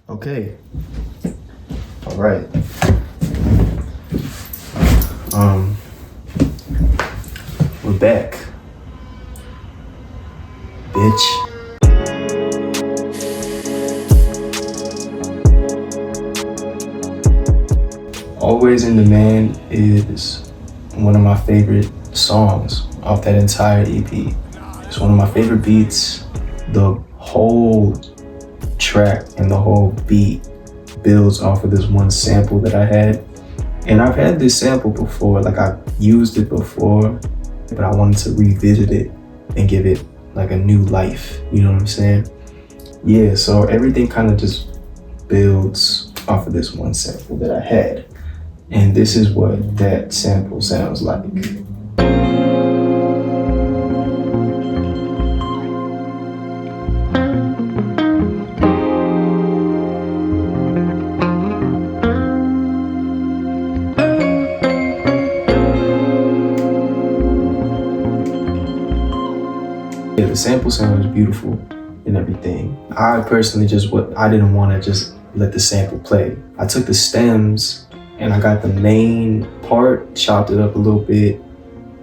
Okay. All right. We're back, bitch. Always in Demand is one of my favorite songs off that entire EP. It's one of my favorite beats. The whole track and the whole beat builds off of this one sample that I had. And I've had this sample before, like I've used it before, but I wanted to revisit it and give it like a new life, you know what I'm saying? Yeah, so everything kind of just builds off of this one sample that I had. And this is what that sample sounds like. Yeah, the sample sounds beautiful and everything. I personally I didn't want to just let the sample play. I took the stems and I got the main part, chopped it up a little bit,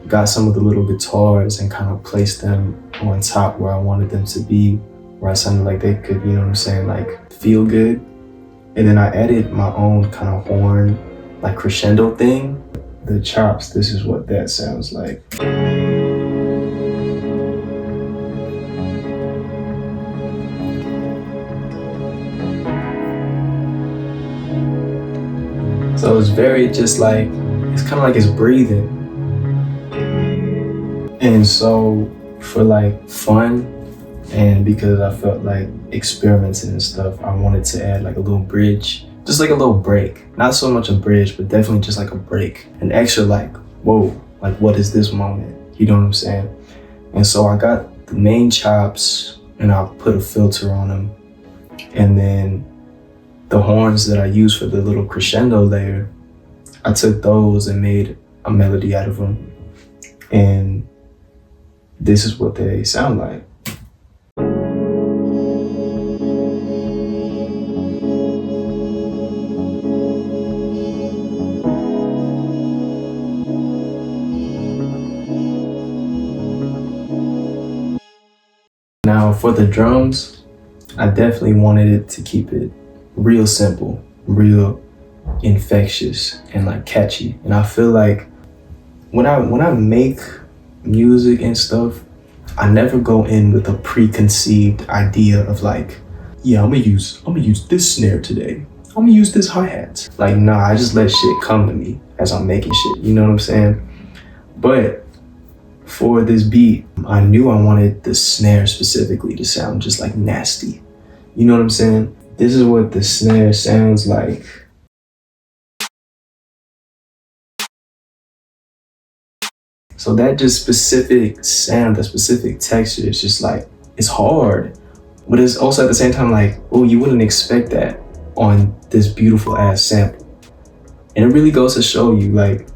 got some of the little guitars and kind of placed them on top where I wanted them to be, where I sounded like they could, you know what I'm saying, like feel good. And then I added my own kind of horn, like crescendo thing. The chops, this is what that sounds like. So it's very just like, it's kind of like it's breathing. And so for like fun, and because I felt like experimenting and stuff, I wanted to add like a little bridge, just like a little break. Not so much a bridge, but definitely just like a break. An extra like, whoa, like what is this moment? You know what I'm saying? And so I got the main chops and I put a filter on them. And then the horns that I used for the little crescendo layer, I took those and made a melody out of them. And this is what they sound like. Now for the drums, I definitely wanted it to keep it real simple, real infectious and like catchy. And I feel like when I make music and stuff, I never go in with a preconceived idea of like, yeah, I'm gonna use this snare today. I'm gonna use this hi-hat. Like, nah, I just let shit come to me as I'm making shit, you know what I'm saying? But for this beat, I knew I wanted the snare specifically to sound just like nasty. You know what I'm saying? This is what the snare sounds like. So that just specific sound, the specific texture, is just like, it's hard. But it's also at the same time like, oh, you wouldn't expect that on this beautiful ass sample. And it really goes to show you like,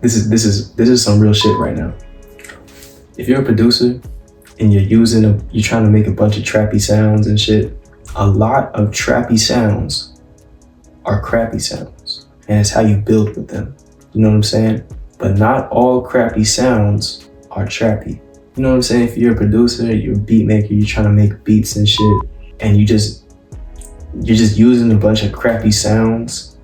this is some real shit right now. If you're a producer and you're trying to make a bunch of trappy sounds and shit, a lot of trappy sounds are crappy sounds. And it's how you build with them. You know what I'm saying? But not all crappy sounds are trappy. You know what I'm saying? If you're a producer, you're a beat maker, you're trying to make beats and shit, and you're just using a bunch of crappy sounds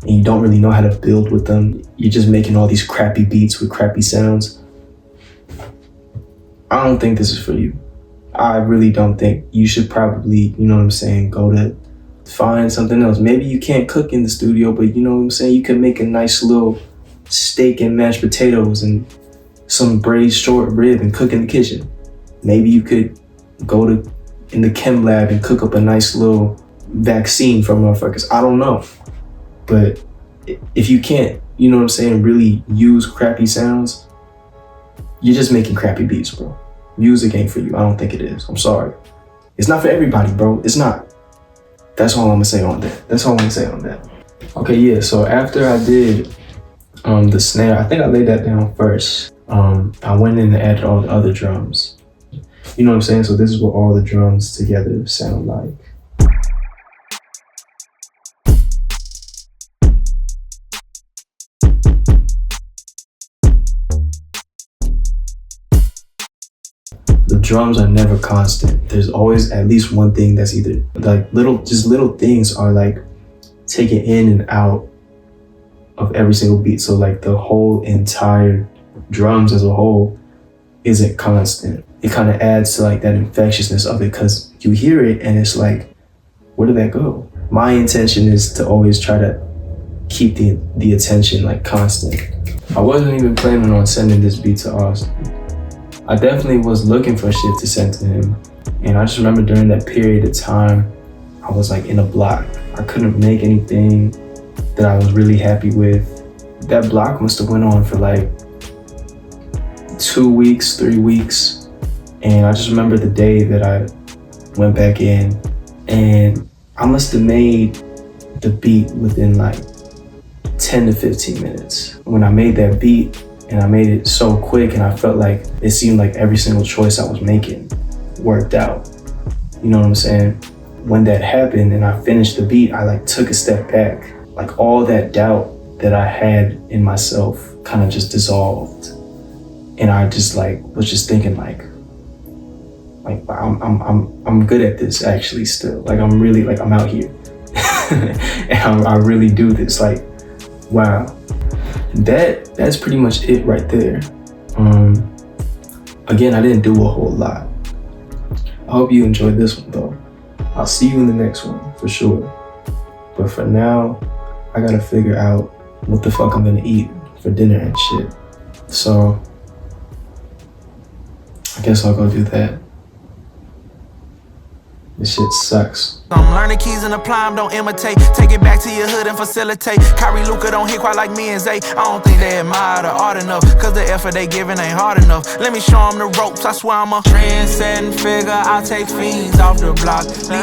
and you don't really know how to build with them. You're just making all these crappy beats with crappy sounds. I don't think this is for you. I really don't think. You should probably, you know what I'm saying, go to find something else. Maybe you can't cook in the studio, but you know what I'm saying? You can make a nice little steak and mashed potatoes and some braised short rib and cook in the kitchen. Maybe you could go in the chem lab and cook up a nice little vaccine for motherfuckers. I don't know. But if you can't, you know what I'm saying, really use crappy sounds, you're just making crappy beats, bro. Music ain't for you. I don't think it is. I'm sorry. It's not for everybody, bro. It's not. That's all I'm gonna say on that. Okay, yeah, so after I did the snare, I think I laid that down first. I went in and added all the other drums. You know what I'm saying? So this is what all the drums together sound like. drums are never constant. There's always at least one thing that's either like little things are like taken in and out of every single beat. So like the whole entire drums as a whole isn't constant. It kind of adds to like that infectiousness of it, because you hear it and it's like, where did that go? My intention is to always try to keep the attention like constant. I wasn't even planning on sending this beat to Austin. I definitely was looking for shit to send to him. And I just remember during that period of time, I was like in a block. I couldn't make anything that I was really happy with. That block must have went on for like 2 weeks, 3 weeks. And I just remember the day that I went back in, and I must have made the beat within like 10 to 15 minutes. When I made that beat, and I made it so quick, and I felt like it seemed like every single choice I was making worked out. You know what I'm saying? When that happened and I finished the beat, I like took a step back. Like all that doubt that I had in myself kind of just dissolved. And I just like was just thinking like I'm good at this actually still. Like I'm really like I'm out here. And I really do this. Like, wow. That's pretty much it right there. Again, I didn't do a whole lot. I hope you enjoyed this one though. I'll see you in the next one for sure. But for now, I gotta figure out what the fuck I'm gonna eat for dinner and shit. So I guess I'll go do that. This shit sucks. Learn the keys and apply them, don't imitate. Take it back to your hood and facilitate. Kyrie Luka don't hit quite like me and Zay. I don't think they admire the art enough, cause the effort they giving ain't hard enough. Let me show them the ropes, I swear I'm a trend-setting figure. I'll take fiends off the block.